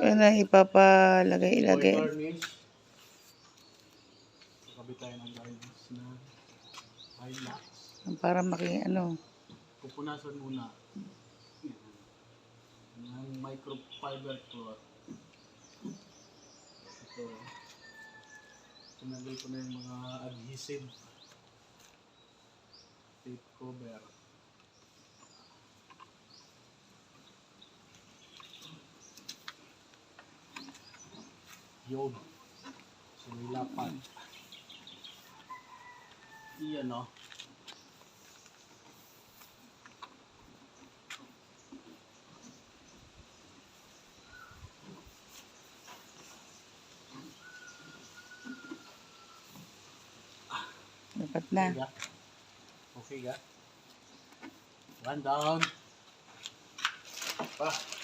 Yun na ipapalagay-ilagay. Garnish. Kakabit tayo ng garnish na Hilux. Para ano. Pupunasan muna. Yan. Ng microfiber cloth. Ito. Tinanggal ko na yung mga adhesive. Tape cover. Yun. Sumilapan. Iyan o. Dapat na. Okay ga? Run down. Pa.